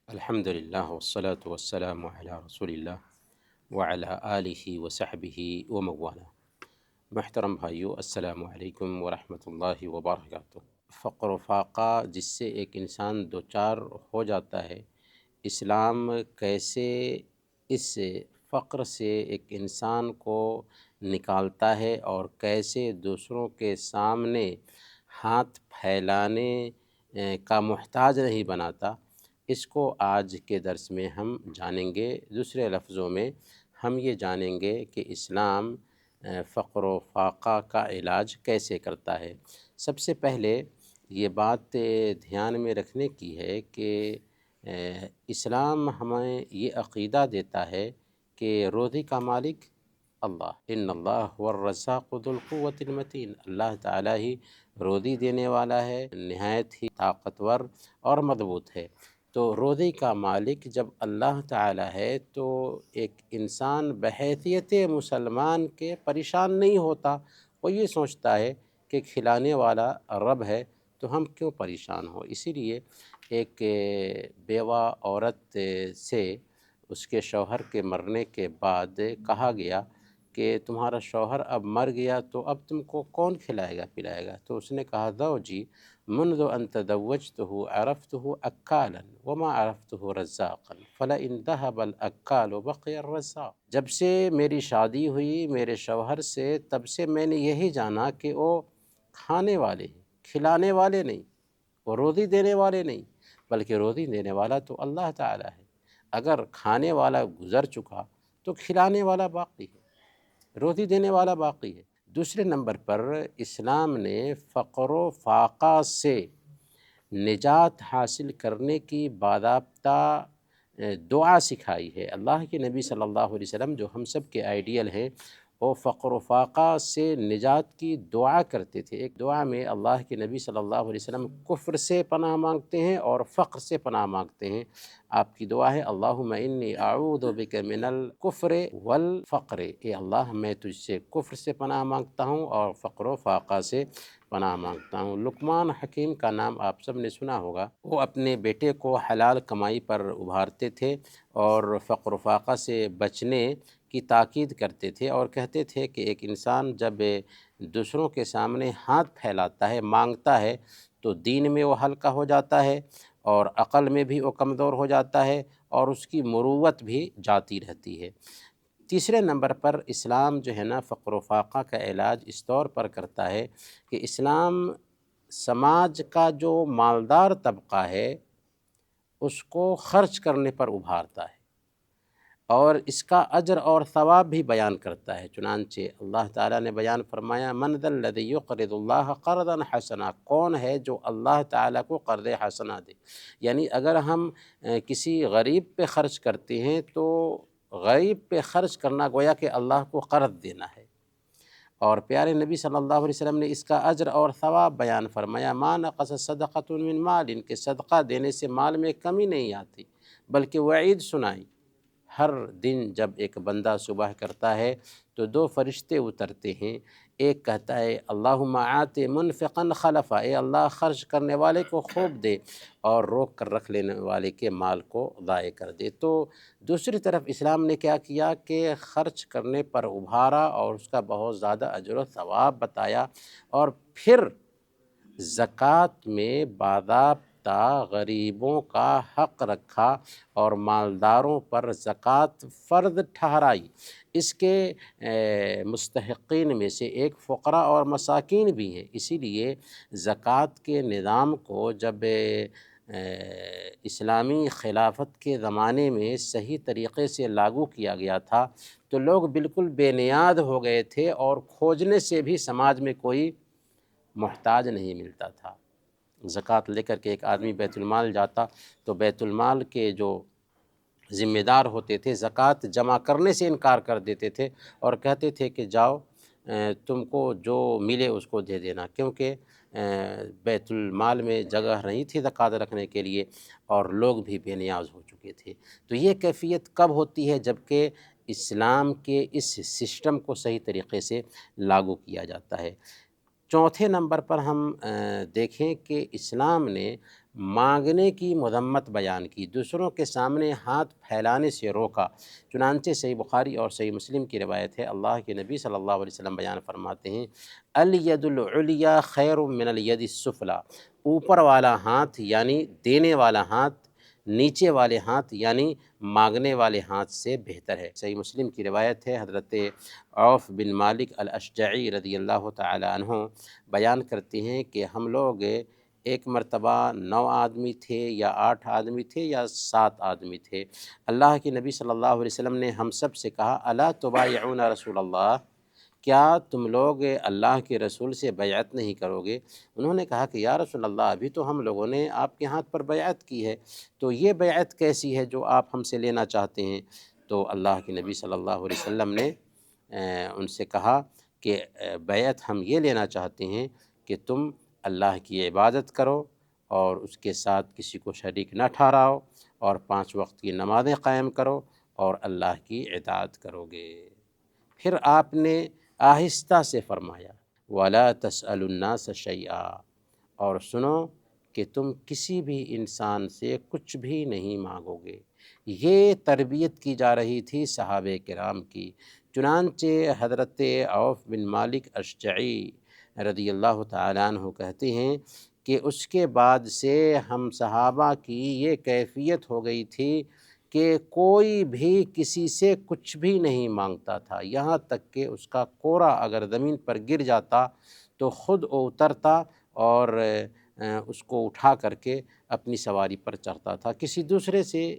الحمد للہ والصلاة والسلام علی رسول اللہ وعلی آلہ وصحبہ وموالا۔ محترم بھائیو، السلام علیکم ورحمۃ اللہ وبرکاتہ۔ فقر و فاقہ جس سے ایک انسان دوچار ہو جاتا ہے، اسلام کیسے اس فقر سے ایک انسان کو نکالتا ہے اور کیسے دوسروں کے سامنے ہاتھ پھیلانے کا محتاج نہیں بناتا، اس کو آج کے درس میں ہم جانیں گے۔ دوسرے لفظوں میں ہم یہ جانیں گے کہ اسلام فقر و فاقہ کا علاج کیسے کرتا ہے۔ سب سے پہلے یہ بات دھیان میں رکھنے کی ہے کہ اسلام ہمیں یہ عقیدہ دیتا ہے کہ روزی کا مالک اللہ، ان اللہ هو الرزاق ذو القوة المتین، اللہ تعالیٰ ہی روزی دینے والا ہے، نہایت ہی طاقتور اور مضبوط ہے۔ تو روزی کا مالک جب اللہ تعالیٰ ہے تو ایک انسان بحیثیت مسلمان کے پریشان نہیں ہوتا۔ وہ یہ سوچتا ہے کہ کھلانے والا رب ہے تو ہم کیوں پریشان ہو۔ اسی لیے ایک بیوہ عورت سے اس کے شوہر کے مرنے کے بعد کہا گیا کہ تمہارا شوہر اب مر گیا تو اب تم کو کون کھلائے گا پلائے گا؟ تو اس نے کہا زوجی منذ ان تزوجته عرفته اکالا وما عرفته رزاقا فلئن ذهب الاکال بقي الرزاق۔ جب سے میری شادی ہوئی میرے شوہر سے، تب سے میں نے یہی جانا کہ وہ کھانے والے ہیں، کھلانے والے نہیں، وہ روزی دینے والے نہیں، بلکہ روزی دینے والا تو اللہ تعالیٰ ہے۔ اگر کھانے والا گزر چکا تو کھلانے والا باقی ہے، روزی دینے والا باقی ہے۔ دوسرے نمبر پر اسلام نے فقر و فاقہ سے نجات حاصل کرنے کی باضابطہ دعا سکھائی ہے۔ اللہ کے نبی صلی اللہ علیہ وسلم جو ہم سب کے آئیڈیل ہیں، وہ فقر و فاقہ سے نجات کی دعا کرتے تھے۔ ایک دعا میں اللہ کے نبی صلی اللہ علیہ وسلم کفر سے پناہ مانگتے ہیں اور فقر سے پناہ مانگتے ہیں۔ آپ کی دعا ہے اللہم انی اعوذ بک من الکفر والفقر، اے اللہ میں تجھ سے کفر سے پناہ مانگتا ہوں اور فقر و فاقہ سے پناہ مانگتا ہوں۔ لقمان حکیم کا نام آپ سب نے سنا ہوگا۔ وہ اپنے بیٹے کو حلال کمائی پر ابھارتے تھے اور فقر و فاقہ سے بچنے کی تاکید کرتے تھے، اور کہتے تھے کہ ایک انسان جب دوسروں کے سامنے ہاتھ پھیلاتا ہے، مانگتا ہے، تو دین میں وہ ہلکا ہو جاتا ہے اور عقل میں بھی وہ کمزور ہو جاتا ہے اور اس کی مروت بھی جاتی رہتی ہے۔ تیسرے نمبر پر اسلام جو ہے نا فقر و فاقہ کا علاج اس طور پر کرتا ہے کہ اسلام سماج کا جو مالدار طبقہ ہے اس کو خرچ کرنے پر ابھارتا ہے اور اس کا اجر اور ثواب بھی بیان کرتا ہے۔ چنانچہ اللہ تعالیٰ نے بیان فرمایا من ذا الذی یقرض اللہ قرضا حسنا، کون ہے جو اللہ تعالیٰ کو قرض حسنا دے؟ یعنی اگر ہم کسی غریب پہ خرچ کرتے ہیں تو غریب پہ خرچ کرنا گویا کہ اللہ کو قرض دینا ہے۔ اور پیارے نبی صلی اللہ علیہ وسلم نے اس کا اجر اور ثواب بیان فرمایا ما نقص صدقۃ من مال، ان کے صدقہ دینے سے مال میں کمی نہیں آتی، بلکہ وعید سنائی۔ ہر دن جب ایک بندہ صبح کرتا ہے تو دو فرشتے اترتے ہیں، ایک کہتا ہے اللہم آت منفقا خلفا، اے اللہ خرچ کرنے والے کو خوب دے اور روک کر رکھ لینے والے کے مال کو ضائع کر دے۔ تو دوسری طرف اسلام نے کیا کیا کہ خرچ کرنے پر ابھارا اور اس کا بہت زیادہ اجر و ثواب بتایا، اور پھر زکوٰۃ میں باضابطہ غریبوں کا حق رکھا اور مالداروں پر زکوٰۃ فرض ٹھہرائی۔ اس کے مستحقین میں سے ایک فقراء اور مساکین بھی ہیں۔ اسی لیے زکوٰۃ کے نظام کو جب اسلامی خلافت کے زمانے میں صحیح طریقے سے لاگو کیا گیا تھا تو لوگ بالکل بے نیاز ہو گئے تھے اور کھوجنے سے بھی سماج میں کوئی محتاج نہیں ملتا تھا۔ زکوٰۃ لے کر کے ایک آدمی بیت المال جاتا تو بیت المال کے جو ذمہ دار ہوتے تھے زکوٰۃ جمع کرنے سے انکار کر دیتے تھے اور کہتے تھے کہ جاؤ تم کو جو ملے اس کو دے دینا، کیونکہ بیت المال میں جگہ نہیں تھی زکوٰۃ رکھنے کے لیے اور لوگ بھی بے نیاز ہو چکے تھے۔ تو یہ کیفیت کب ہوتی ہے؟ جب کہ اسلام کے اس سسٹم کو صحیح طریقے سے لاگو کیا جاتا ہے۔ چوتھے نمبر پر ہم دیکھیں کہ اسلام نے مانگنے کی مذمت بیان کی، دوسروں کے سامنے ہاتھ پھیلانے سے روکا۔ چنانچہ صحیح بخاری اور صحیح مسلم کی روایت ہے، اللہ کے نبی صلی اللہ علیہ وسلم بیان فرماتے ہیں، الید العلیٰ خیر من الید السفلیٰ، اوپر والا ہاتھ یعنی دینے والا ہاتھ نیچے والے ہاتھ یعنی مانگنے والے ہاتھ سے بہتر ہے۔ صحیح مسلم کی روایت ہے، حضرت عوف بن مالک الاشجعی رضی اللہ تعالی عنہ بیان کرتے ہیں کہ ہم لوگ ایک مرتبہ 9 آدمی تھے یا 8 آدمی تھے یا 7 آدمی تھے، اللہ کے نبی صلی اللہ علیہ وسلم نے ہم سب سے کہا الا تبایعون رسول اللہ، کیا تم لوگ اللہ کے رسول سے بیعت نہیں کرو گے؟ انہوں نے کہا کہ یا رسول اللہ ابھی تو ہم لوگوں نے آپ کے ہاتھ پر بیعت کی ہے، تو یہ بیعت کیسی ہے جو آپ ہم سے لینا چاہتے ہیں؟ تو اللہ کے نبی صلی اللہ علیہ وسلم نے ان سے کہا کہ بیعت ہم یہ لینا چاہتے ہیں کہ تم اللہ کی عبادت کرو اور اس کے ساتھ کسی کو شریک نہ ٹھہراؤ اور 5 وقت کی نمازیں قائم کرو اور اللہ کی اطاعت کرو گے۔ پھر آپ نے آہستہ سے فرمایا وَلَا تَسْأَلُ النَّاسَ شَيْئًا، اور سنو کہ تم کسی بھی انسان سے کچھ بھی نہیں مانگو گے۔ یہ تربیت کی جا رہی تھی صحابہ کرام کی۔ چنانچہ حضرت عوف بن مالک اشجعی رضی اللہ تعالیٰ عنہ کہتے ہیں کہ اس کے بعد سے ہم صحابہ کی یہ کیفیت ہو گئی تھی کہ کوئی بھی کسی سے کچھ بھی نہیں مانگتا تھا، یہاں تک کہ اس کا کوڑا اگر زمین پر گر جاتا تو خود اترتا اور اس کو اٹھا کر کے اپنی سواری پر چڑھتا تھا، کسی دوسرے سے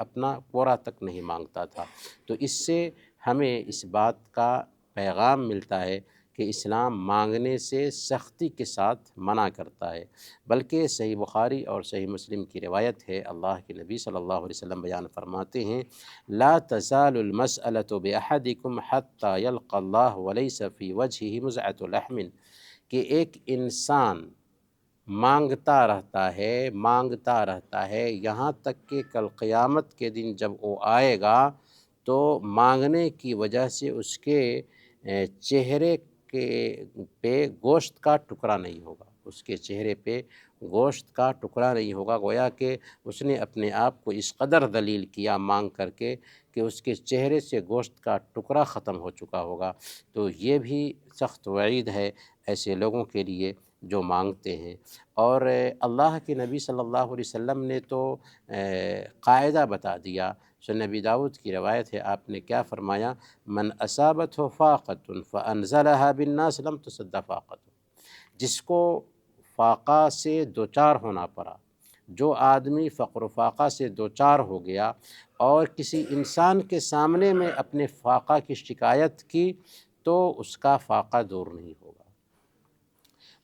اپنا کوڑا تک نہیں مانگتا تھا۔ تو اس سے ہمیں اس بات کا پیغام ملتا ہے کہ اسلام مانگنے سے سختی کے ساتھ منع کرتا ہے، بلکہ صحیح بخاری اور صحیح مسلم کی روایت ہے، اللہ کے نبی صلی اللہ علیہ وسلم بیان فرماتے ہیں لا تزال المسألة بأحدكم حتى يلقى الله وليس في وجهه مزعة لحم، کہ ایک انسان مانگتا رہتا ہے یہاں تک کہ کل قیامت کے دن جب وہ آئے گا تو مانگنے کی وجہ سے اس کے چہرے کے پہ گوشت کا ٹکڑا نہیں ہوگا، اس کے چہرے پہ گوشت کا ٹکڑا نہیں ہوگا، گویا کہ اس نے اپنے آپ کو اس قدر ذلیل کیا مانگ کر کے کہ اس کے چہرے سے گوشت کا ٹکڑا ختم ہو چکا ہوگا۔ تو یہ بھی سخت وعید ہے ایسے لوگوں کے لیے جو مانگتے ہیں۔ اور اللہ کے نبی صلی اللہ علیہ وسلم نے تو قاعدہ بتا دیا، سنن نبی داؤد کی روایت ہے، آپ نے کیا فرمایا من اصابته فاقة فانزلها بالناس لم تصد فاقته، جس کو فاقہ سے دوچار ہونا پڑا، جو آدمی فقر و فاقہ سے دوچار ہو گیا اور کسی انسان کے سامنے میں اپنے فاقہ کی شکایت کی تو اس کا فاقہ دور نہیں ہوگا۔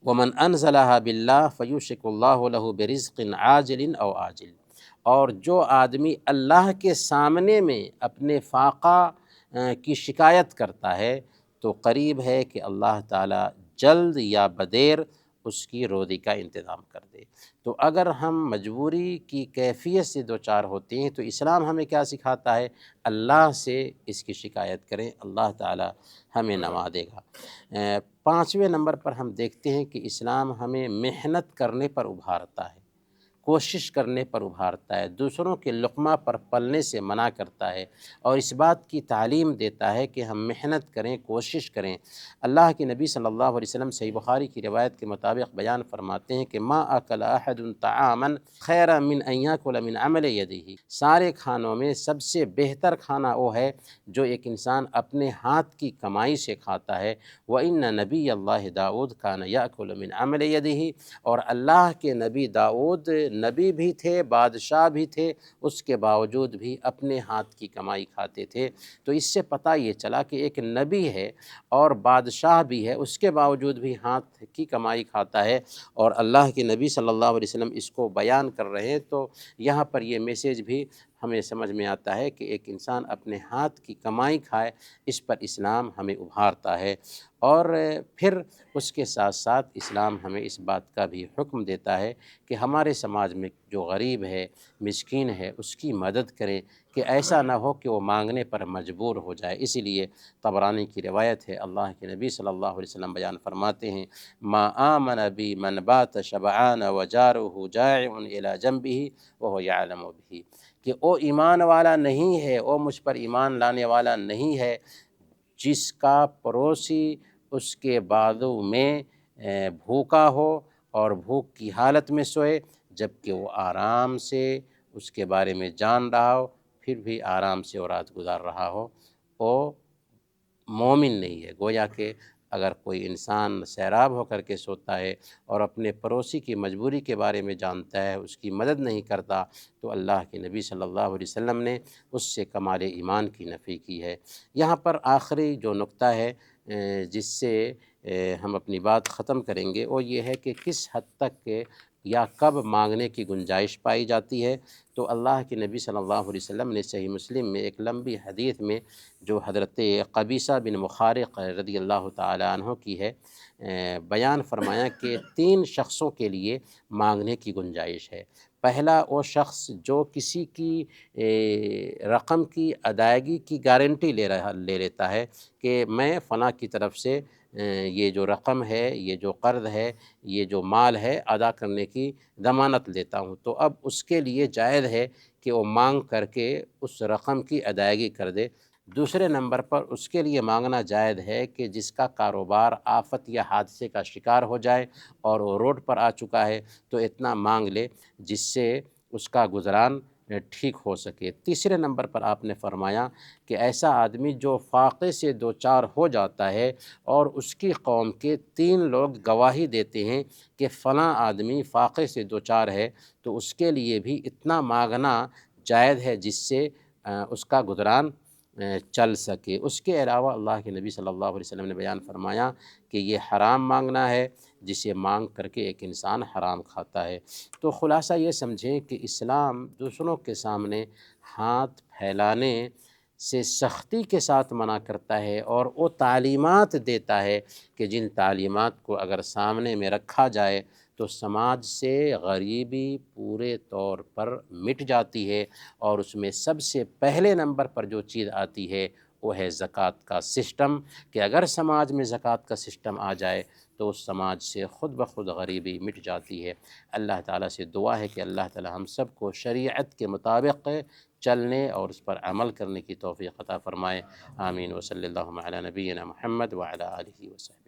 وَمَنْ أَنزَلَهَا بِاللَّهِ فَيُوشِكُ اللَّهُ لَهُ بِرِزْقٍ عَاجِلٍ أَوْ آجِلٍ، اور جو آدمی اللہ کے سامنے میں اپنے فاقہ کی شکایت کرتا ہے تو قریب ہے کہ اللہ تعالیٰ جلد یا بدیر اس کی روزی کا انتظام کر دے۔ تو اگر ہم مجبوری کی کیفیت سے دوچار ہوتے ہیں تو اسلام ہمیں کیا سکھاتا ہے؟ اللہ سے اس کی شکایت کریں، اللہ تعالیٰ ہمیں نوازے گا۔ 5ویں نمبر پر ہم دیکھتے ہیں کہ اسلام ہمیں محنت کرنے پر ابھارتا ہے، کوشش کرنے پر ابھارتا ہے، دوسروں کے لقمہ پر پلنے سے منع کرتا ہے اور اس بات کی تعلیم دیتا ہے کہ ہم محنت کریں، کوشش کریں۔ اللہ کے نبی صلی اللہ علیہ وسلم صحیح بخاری کی روایت کے مطابق بیان فرماتے ہیں کہ ما اکل احد طعاما خیر من ان یاکل من عمل یدہ، سارے کھانوں میں سب سے بہتر کھانا وہ ہے جو ایک انسان اپنے ہاتھ کی کمائی سے کھاتا ہے۔ وَإِنَّ نَبِيَّ اللَّهِ داؤد كَانَ يَأْكُلُ مِنْ عَمَلِ يَدِهِ، اور اللہ کے نبی داؤد نبی بھی تھے، بادشاہ بھی تھے، اس کے باوجود بھی اپنے ہاتھ کی کمائی کھاتے تھے۔ تو اس سے پتہ یہ چلا کہ ایک نبی ہے اور بادشاہ بھی ہے، اس کے باوجود بھی ہاتھ کی کمائی کھاتا ہے، اور اللہ کے نبی صلی اللہ علیہ وسلم اس کو بیان کر رہے ہیں۔ تو یہاں پر یہ میسیج بھی ہمیں سمجھ میں آتا ہے کہ ایک انسان اپنے ہاتھ کی کمائی کھائے، اس پر اسلام ہمیں ابھارتا ہے۔ اور پھر اس کے ساتھ ساتھ اسلام ہمیں اس بات کا بھی حکم دیتا ہے کہ ہمارے سماج میں جو غریب ہے، مسکین ہے، اس کی مدد کریں، کہ ایسا نہ ہو کہ وہ مانگنے پر مجبور ہو جائے۔ اسی لیے طبرانی کی روایت ہے، اللہ کے نبی صلی اللہ علیہ وسلم بیان فرماتے ہیں، ما آمن بی من بات شبعان وجارہ جائع الی جنبہ وہو یعلم بہ، کہ وہ ایمان والا نہیں ہے، وہ مجھ پر ایمان لانے والا نہیں ہے جس کا پڑوسی اس کے بازو میں بھوکا ہو اور بھوک کی حالت میں سوئے، جبکہ وہ آرام سے اس کے بارے میں جان رہا ہو، پھر بھی آرام سے وہ رات گزار رہا ہو، وہ مومن نہیں ہے۔ گویا کہ اگر کوئی انسان سیراب ہو کر کے سوتا ہے اور اپنے پڑوسی کی مجبوری کے بارے میں جانتا ہے، اس کی مدد نہیں کرتا، تو اللہ کے نبی صلی اللہ علیہ وسلم نے اس سے کمال ایمان کی نفی کی ہے۔ یہاں پر آخری جو نقطہ ہے جس سے ہم اپنی بات ختم کریں گے، وہ یہ ہے کہ کس حد تک یا کب مانگنے کی گنجائش پائی جاتی ہے۔ تو اللہ کے نبی صلی اللہ علیہ وسلم نے صحیح مسلم میں ایک لمبی حدیث میں، جو حضرت قبیصہ بن مخارق رضی اللہ تعالی عنہ کی ہے، بیان فرمایا کہ 3 شخصوں کے لیے مانگنے کی گنجائش ہے۔ پہلا وہ شخص جو کسی کی رقم کی ادائیگی کی گارنٹی لے لیتا ہے کہ میں فلاں کی طرف سے یہ جو رقم ہے، یہ جو قرض ہے، یہ جو مال ہے، ادا کرنے کی ضمانت لیتا ہوں، تو اب اس کے لیے جائز ہے کہ وہ مانگ کر کے اس رقم کی ادائیگی کر دے۔ دوسرے نمبر پر اس کے لیے مانگنا جائز ہے کہ جس کا کاروبار آفت یا حادثے کا شکار ہو جائے اور وہ روڈ پر آ چکا ہے، تو اتنا مانگ لے جس سے اس کا گزران ٹھیک ہو سکے۔ تیسرے نمبر پر آپ نے فرمایا کہ ایسا آدمی جو فاقے سے دوچار ہو جاتا ہے اور اس کی قوم کے 3 لوگ گواہی دیتے ہیں کہ فلاں آدمی فاقے سے دوچار ہے، تو اس کے لیے بھی اتنا مانگنا جائز ہے جس سے اس کا گزران چل سکے۔ اس کے علاوہ اللہ کے نبی صلی اللہ علیہ وسلم نے بیان فرمایا کہ یہ حرام مانگنا ہے، جسے مانگ کر کے ایک انسان حرام کھاتا ہے۔ تو خلاصہ یہ سمجھیں کہ اسلام دوسروں کے سامنے ہاتھ پھیلانے سے سختی کے ساتھ منع کرتا ہے، اور وہ تعلیمات دیتا ہے کہ جن تعلیمات کو اگر سامنے میں رکھا جائے تو سماج سے غریبی پورے طور پر مٹ جاتی ہے، اور اس میں سب سے پہلے نمبر پر جو چیز آتی ہے وہ ہے زکوٰۃ کا سسٹم، کہ اگر سماج میں زکوٰۃ کا سسٹم آ جائے تو اس سماج سے خود بخود غریبی مٹ جاتی ہے۔ اللہ تعالیٰ سے دعا ہے کہ اللہ تعالیٰ ہم سب کو شریعت کے مطابق چلنے اور اس پر عمل کرنے کی توفیق عطا فرمائے۔ آمین۔ وصلی اللہ علی نبینا محمد وعلی آلہ وصحبہ۔